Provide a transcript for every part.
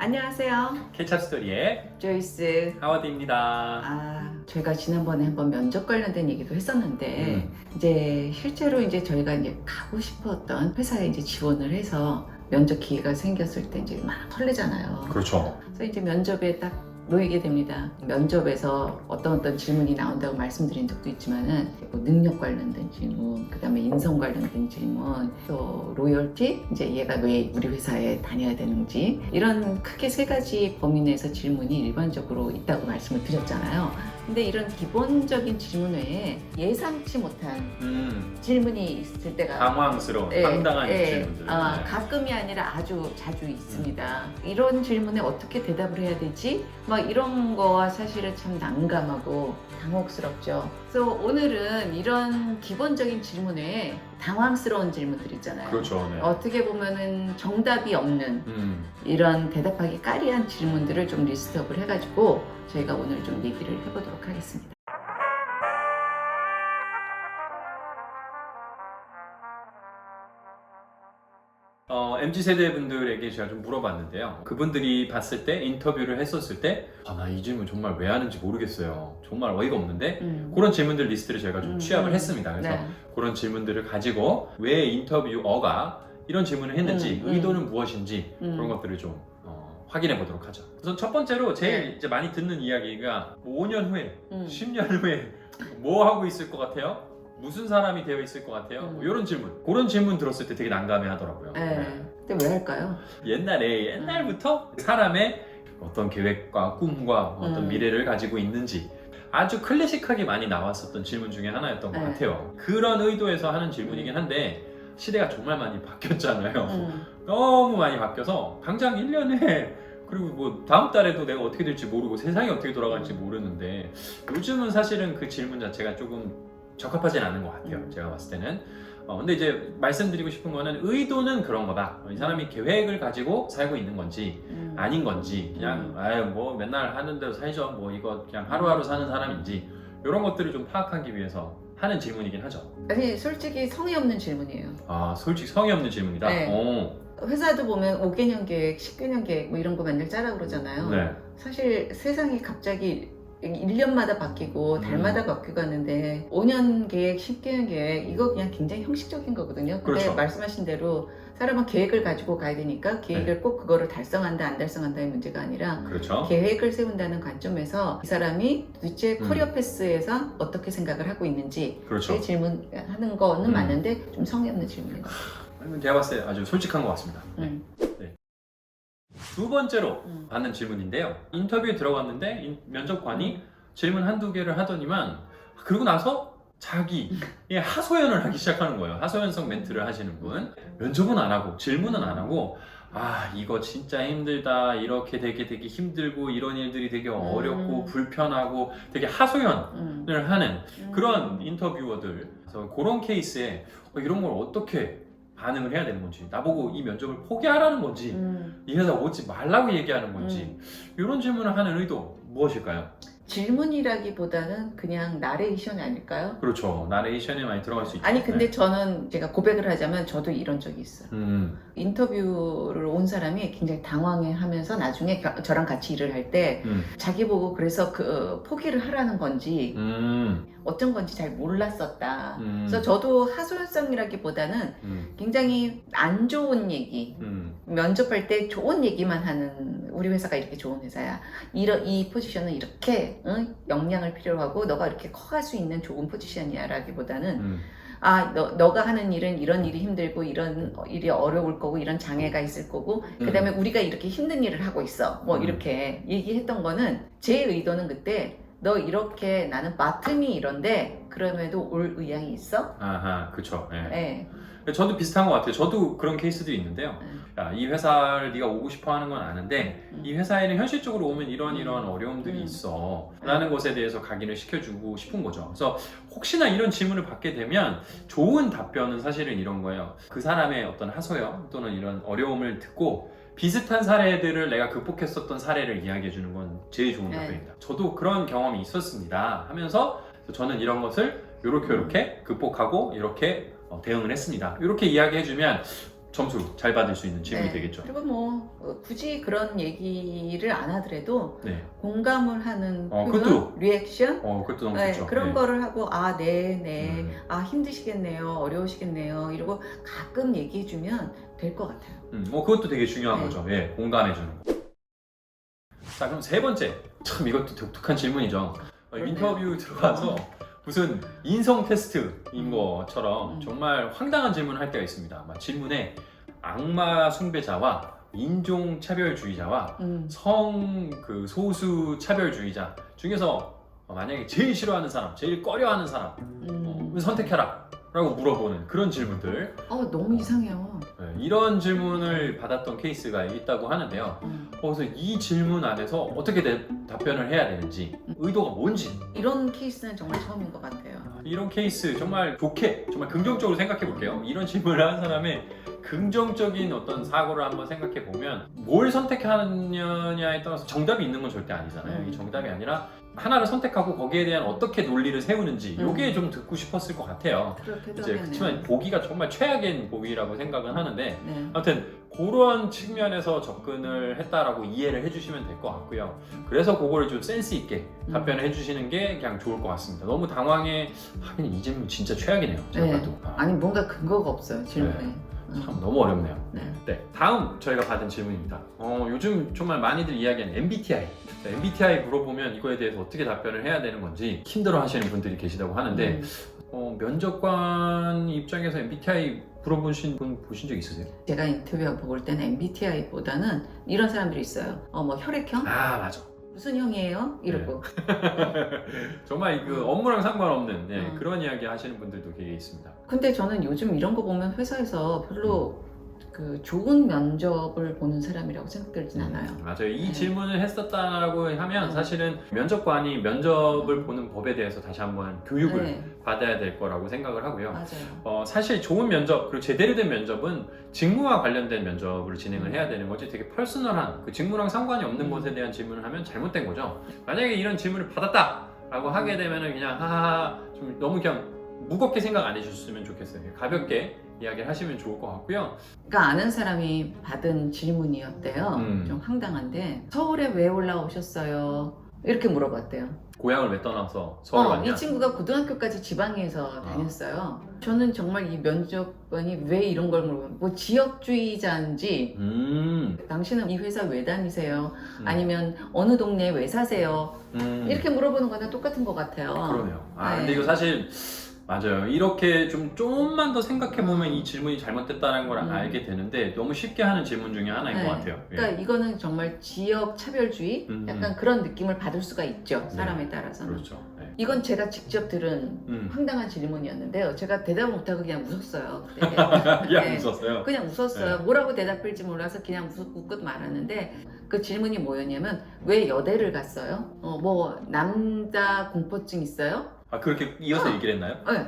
안녕하세요. 케찹 스토리의 조이스. 하워드입니다. 저희가 지난번에 한번 면접 관련된 얘기도 했었는데, 이제 실제로 이제 저희가 이제 가고 싶었던 회사에 이제 지원을 해서 면접 기회가 생겼을 때 이제 막 설레잖아요. 그렇죠. 그래서 이제 면접에 딱 놓이게 됩니다. 면접에서 어떤 질문이 나온다고 말씀드린 적도 있지만은 뭐 능력 관련된 질문, 그 다음에 인성 관련된 질문, 또 로열티, 이제 얘가 왜 우리 회사에 다녀야 되는지, 이런 크게 세 가지 범위 내에서 질문이 일반적으로 있다고 말씀을 드렸잖아요. 근데 이런 기본적인 질문 외에 예상치 못한 질문이 있을 때가 당황스러운, 황당한 질문들. 가끔이 아니라 아주 자주 있습니다. 이런 질문에 어떻게 대답을 해야 되지? 막 이런 거와 사실은 참 난감하고 당혹스럽죠. 그래서 오늘은 이런 기본적인 질문에 당황스러운 질문들 있잖아요. 그렇죠. 네. 어떻게 보면은 정답이 없는 이런 대답하기 까리한 질문들을 좀 리스트업을 해가지고 저희가 오늘 좀 얘기를 해보도록 하겠습니다. MZ세대 분들에게 제가 좀 물어봤는데요. 그분들이 봤을 때, 인터뷰를 했었을 때, 나 이 질문 정말 왜 하는지 모르겠어요. 정말 어이가 없는데, 그런 질문들 리스트를 제가 좀 취합을 했습니다. 그래서 네. 그런 질문들을 가지고 왜 인터뷰어가 이런 질문을 했는지, 의도는 무엇인지, 그런 것들을 좀 확인해 보도록 하죠. 우선 첫 번째로 제일 이제 많이 듣는 이야기가 5년 후에, 10년 후에 뭐 하고 있을 것 같아요? 무슨 사람이 되어 있을 것 같아요? 뭐 이런 질문. 그런 질문 들었을 때 되게 난감해 하더라고요. 근데 왜 할까요? 옛날부터 사람의 어떤 계획과 꿈과 어떤 미래를 가지고 있는지 아주 클래식하게 많이 나왔었던 질문 중에 하나였던 것 같아요. 그런 의도에서 하는 질문이긴 한데 시대가 정말 많이 바뀌었잖아요. 너무 많이 바뀌어서 당장 1년에 그리고 뭐 다음 달에도 내가 어떻게 될지 모르고 세상이 어떻게 돌아갈지 모르는데 요즘은 사실은 그 질문 자체가 조금 적합하진 않은 것 같아요. 제가 봤을 때는. 근데 이제 말씀드리고 싶은 거는 의도는 그런 거다. 이 사람이 계획을 가지고 살고 있는 건지 아닌 건지 그냥 뭐 맨날 하는 대로 살죠. 뭐 이거 그냥 하루하루 사는 사람인지 이런 것들을 좀 파악하기 위해서 하는 질문이긴 하죠. 아니 솔직히 성의 없는 질문이에요. 솔직히 성의 없는 질문이다? 네. 회사도 보면 5개년 계획, 10개년 계획 뭐 이런 거 맨날 짜라 그러잖아요. 네. 사실 세상이 갑자기 1년마다 바뀌고 달마다 바뀌고 하는데 5년 계획, 10개년 계획 이거 그냥 굉장히 형식적인 거거든요. 근데 그렇죠. 말씀하신 대로 사람은 계획을 가지고 가야 되니까 계획을 꼭 그거를 달성한다 안 달성한다의 문제가 아니라 그렇죠. 계획을 세운다는 관점에서 이 사람이 도대체 커리어 패스에서 어떻게 생각을 하고 있는지 그렇죠. 질문하는 거는 맞는데 좀 성의 없는 질문인 것 같아요. 제가 봤을 때 아주 솔직한 것 같습니다. 두 번째로 받는 질문인데요. 인터뷰에 들어갔는데 면접관이 질문 한두 개를 하더니만 그러고 나서 자기의 하소연을 하기 시작하는 거예요. 하소연성 멘트를 하시는 분. 면접은 안 하고 질문은 안 하고 이거 진짜 힘들다. 이렇게 되게 힘들고 이런 일들이 되게 어렵고 불편하고 되게 하소연을 하는 그런 인터뷰어들. 그래서 그런 케이스에 이런 걸 어떻게 반응을 해야 되는 건지, 나보고 이 면접을 포기하라는 건지, 이 회사 오지 말라고 얘기하는 건지, 이런 질문을 하는 의도 무엇일까요? 질문이라기보다는 그냥 나레이션이 아닐까요? 그렇죠. 나레이션에 많이 들어갈 수 있죠. 아니 근데 저는 제가 고백을 하자면 저도 이런 적이 있어요. 인터뷰를 온 사람이 굉장히 당황해하면서 나중에 저랑 같이 일을 할 때 자기 보고 그래서 그 포기를 하라는 건지 어떤 건지 잘 몰랐었다. 그래서 저도 하소연성이라기보다는 굉장히 안 좋은 얘기, 면접할 때 좋은 얘기만 하는 우리 회사가 이렇게 좋은 회사야. 이 포지션은 이렇게 역량을 필요로 하고 너가 이렇게 커갈 수 있는 좋은 포지션이야 라기보다는 너가 하는 일은 이런 일이 힘들고 이런 일이 어려울 거고 이런 장애가 있을 거고 그 다음에 우리가 이렇게 힘든 일을 하고 있어 뭐 이렇게 얘기했던 거는 제 의도는 그때 너 이렇게 나는 맡음이 이런데 그럼에도 올 의향이 있어? 그쵸. 네. 저도 비슷한 것 같아요. 저도 그런 케이스들이 있는데요. 이 회사를 네가 오고 싶어 하는 건 아는데 이 회사에는 현실적으로 오면 이런 어려움들이 있어 라는 것에 대해서 각인을 시켜주고 싶은 거죠. 그래서 혹시나 이런 질문을 받게 되면 좋은 답변은 사실은 이런 거예요. 그 사람의 어떤 하소연 또는 이런 어려움을 듣고 비슷한 사례들을 내가 극복했었던 사례를 이야기해 주는 건 제일 좋은 답변입니다. 저도 그런 경험이 있었습니다 하면서 저는 이런 것을 이렇게 극복하고 이렇게 대응을 했습니다. 이렇게 이야기해주면 점수 잘 받을 수 있는 질문이 되겠죠. 그리고 뭐 굳이 그런 얘기를 안 하더라도 네. 공감을 하는 표현, 그것도- 리액션 그것도 너무 네, 좋죠. 그런 네. 거를 하고 네, 음. 힘드시겠네요, 어려우시겠네요 이러고 가끔 얘기해주면 될 것 같아요. 그것도 되게 중요한 네. 거죠. 예, 공감해주는 거. 자, 그럼 세 번째. 참 이것도 독특한 질문이죠. 그러네요. 인터뷰 들어가서 무슨 인성 테스트인 것처럼 정말 황당한 질문을 할 때가 있습니다. 막 질문에 악마 숭배자와 인종 차별주의자와 성 소수 차별주의자 중에서 만약에 제일 싫어하는 사람, 제일 꺼려하는 사람 선택해라 라고 물어보는 그런 질문들. 너무 이상해요. 네, 이런 질문을 받았던 케이스가 있다고 하는데요. 그래서 이 질문 안에서 어떻게 답변을 해야 되는지, 의도가 뭔지, 이런 케이스는 정말 처음인 것 같아요. 이런 케이스 정말 좋게, 정말 긍정적으로 생각해 볼게요. 이런 질문을 하는 사람의 긍정적인 어떤 사고를 한번 생각해 보면 뭘 선택하느냐에 따라서 정답이 있는 건 절대 아니잖아요. 이 정답이 아니라 하나를 선택하고 거기에 대한 어떻게 논리를 세우는지 이게 좀 듣고 싶었을 것 같아요. 그렇게도 이제 하겠네요. 그렇지만 보기가 정말 최악인 보기라고 생각은 하는데, 네. 아무튼 그런 측면에서 접근을 했다라고 이해를 해주시면 될 것 같고요. 그래서 그거를 좀 센스 있게 답변을 해주시는 게 그냥 좋을 것 같습니다. 너무 당황해. 하긴 이 질문 진짜 최악이네요. 제가 네. 봐도. 아니 뭔가 근거가 없어요 질문에. 네. 참 너무 어렵네요. 네. 네, 다음 저희가 받은 질문입니다. 요즘 정말 많이들 이야기하는 MBTI. 네, MBTI 물어보면 이거에 대해서 어떻게 답변을 해야 되는 건지 힘들어 하시는 분들이 계시다고 하는데, 면접관 입장에서 MBTI 물어보신 분 보신 적 있으세요? 제가 인터뷰하고 볼 때는 MBTI보다는 이런 사람들이 있어요. 뭐 혈액형? 맞아. 무슨 형이에요? 이러고. 정말 그 업무랑 상관없는 음. 그런 이야기 하시는 분들도 되게 있습니다. 근데 저는 요즘 이런 거 보면 회사에서 별로 그 좋은 면접을 보는 사람이라고 생각되진 않아요. 맞아요. 이 네. 질문을 했었다라고 하면 사실은 면접관이 면접을 보는 법에 대해서 다시 한번 교육을 네, 받아야 될 거라고 생각을 하고요. 맞아요. 사실 좋은 면접, 그리고 제대로 된 면접은 직무와 관련된 면접을 진행을 해야 되는 거지, 되게 퍼스널한 그 직무랑 상관이 없는 것에 대한 질문을 하면 잘못된 거죠. 만약에 이런 질문을 받았다라고 하게 되면은 그냥 하하하 좀 너무 그냥 무겁게 생각 안 해주셨으면 좋겠어요. 가볍게 이야기를 하시면 좋을 것 같고요. 그러니까 아는 사람이 받은 질문이었대요. 좀 황당한데 서울에 왜 올라오셨어요? 이렇게 물어봤대요. 고향을 왜 떠나서 서울 왔냐? 이 친구가 고등학교까지 지방에서 다녔어요. 저는 정말 이 면접관이 왜 이런 걸 물어보면 뭐 지역주의자인지 당신은 이 회사 왜 다니세요? 아니면 어느 동네에 왜 사세요? 이렇게 물어보는 거랑 똑같은 것 같아요. 그러네요. 네. 근데 이거 사실 맞아요. 이렇게 좀만 더 생각해보면 이 질문이 잘못됐다는 걸 알게 되는데, 너무 쉽게 하는 질문 중에 하나인 것 같아요. 그러니까 이거는 정말 지역 차별주의? 약간 그런 느낌을 받을 수가 있죠. 사람에 따라서는. 그렇죠. 네. 이건 제가 직접 들은 황당한 질문이었는데요. 제가 대답을 못하고 그냥 웃었어요. 그때. 그냥 네. 웃었어요. 그냥 웃었어요. 네. 뭐라고 대답할지 몰라서 그냥 웃고 말았는데, 그 질문이 뭐였냐면 왜 여대를 갔어요? 뭐 남자 공포증 있어요? 그렇게 이어서 얘기를 했나요? 네.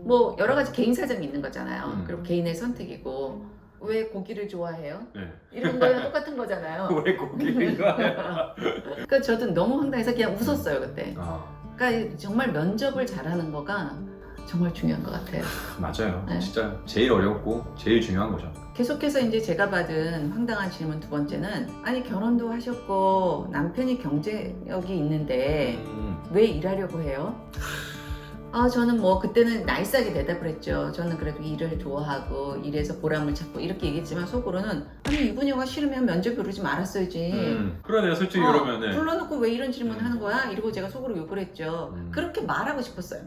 뭐 여러 가지 개인 사정이 있는 거잖아요. 그리고 개인의 선택이고 왜 고기를 좋아해요? 네. 이런 거랑 똑같은 거잖아요. 왜 고기를 좋아해요? 그러니까 저도 너무 황당해서 그냥 웃었어요 그때. 아, 그러니까 정말 면접을 잘하는 거가 정말 중요한 것 같아요. 맞아요. 네. 진짜 제일 어렵고 제일 중요한 거죠. 계속해서 이제 제가 받은 황당한 질문 두 번째는, 아니 결혼도 하셨고 남편이 경제력이 있는데 왜 일하려고 해요? 저는 뭐 그때는 나이스하게 대답을 했죠. 저는 그래도 일을 좋아하고 일에서 보람을 찾고 이렇게 얘기했지만 속으로는 아니 이 분야가 싫으면 면접에 오르지 말았어야지. 그러네요. 솔직히 그러면은 불러놓고 왜 이런 질문 하는 거야? 이러고 제가 속으로 욕을 했죠. 그렇게 말하고 싶었어요.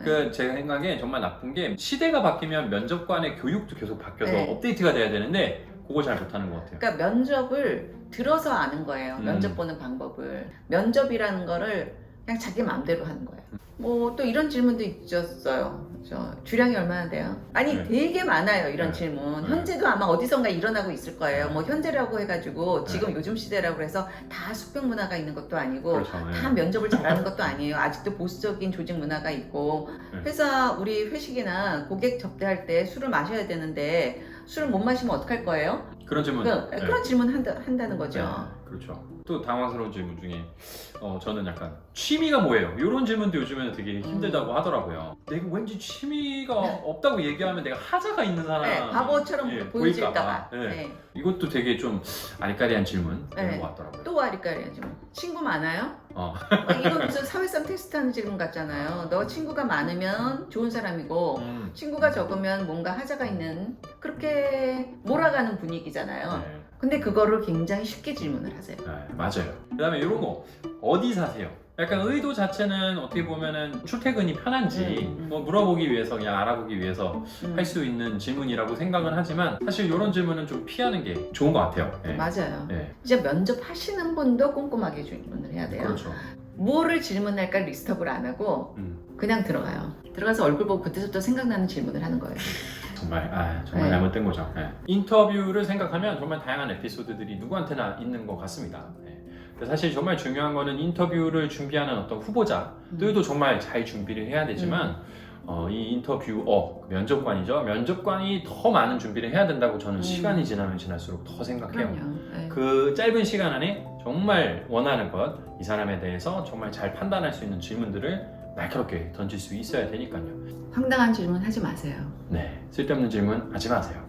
제 생각에 정말 나쁜 게, 시대가 바뀌면 면접관의 교육도 계속 바뀌어서 네. 업데이트가 돼야 되는데 그걸 잘 못하는 것 같아요. 그러니까 면접을 들어서 아는 거예요. 면접 보는 방법을. 면접이라는 거를 그냥 자기 마음대로 하는 거예요. 뭐 또 이런 질문도 있었어요. 주량이 얼마나 돼요? 아니 네. 되게 많아요 이런 네. 질문. 네. 현재도 아마 어디선가 일어나고 있을 거예요. 네. 뭐 현재라고 해가지고 네. 지금 요즘 시대라고 해서 다 숙병 문화가 있는 것도 아니고 그렇죠. 다 면접을 잘하는 것도 아니에요. 아직도 보수적인 조직 문화가 있고, 네. 회사 우리 회식이나 고객 접대할 때 술을 마셔야 되는데 술을 못 마시면 어떡할 거예요? 그런 질문. 그런 질문 한다는 거죠. 네, 그렇죠. 또 당황스러운 질문 중에 저는 약간 취미가 뭐예요? 이런 질문도 요즘에는 되게 힘들다고 하더라고요. 내가 왠지 취미가 없다고 얘기하면 내가 하자가 있는 사람 네, 바보처럼 보여질까봐. 네. 네. 이것도 되게 좀 아리까리한 질문인 네. 것 같더라고요. 또 아리까리하지 뭐. 친구 많아요? 이건 무슨 사회성 테스트하는 질문 같잖아요. 너 친구가 많으면 좋은 사람이고 친구가 적으면 뭔가 하자가 있는 그렇게 몰아가는 분위기잖아요. 네. 근데 그거를 굉장히 쉽게 질문을 하세요. 네, 맞아요. 그 다음에 이런 거 어디 사세요? 약간 의도 자체는 어떻게 보면은 출퇴근이 편한지 뭐 물어보기 위해서 그냥 알아보기 위해서 할 수 있는 질문이라고 생각은 하지만 사실 이런 질문은 좀 피하는 게 좋은 것 같아요. 네. 맞아요. 네. 이제 면접하시는 분도 꼼꼼하게 질문을 해야 돼요. 그렇죠. 뭐를 질문할까 리스트업을 안 하고 그냥 들어가요. 들어가서 얼굴 보고 그때부터 생각나는 질문을 하는 거예요. 정말 네. 잘못된 거죠. 네. 인터뷰를 생각하면 정말 다양한 에피소드들이 누구한테나 있는 것 같습니다. 네. 사실 정말 중요한 거는 인터뷰를 준비하는 어떤 후보자들도 정말 잘 준비를 해야 되지만 이 인터뷰어, 면접관이죠. 면접관이 더 많은 준비를 해야 된다고 저는 시간이 지나면 지날수록 더 생각해요. 그럼요. 네. 그 짧은 시간 안에 정말 원하는 것, 이 사람에 대해서 정말 잘 판단할 수 있는 질문들을 날카롭게 던질 수 있어야 되니까요. 황당한 질문 하지 마세요. 네, 쓸데없는 질문 하지 마세요.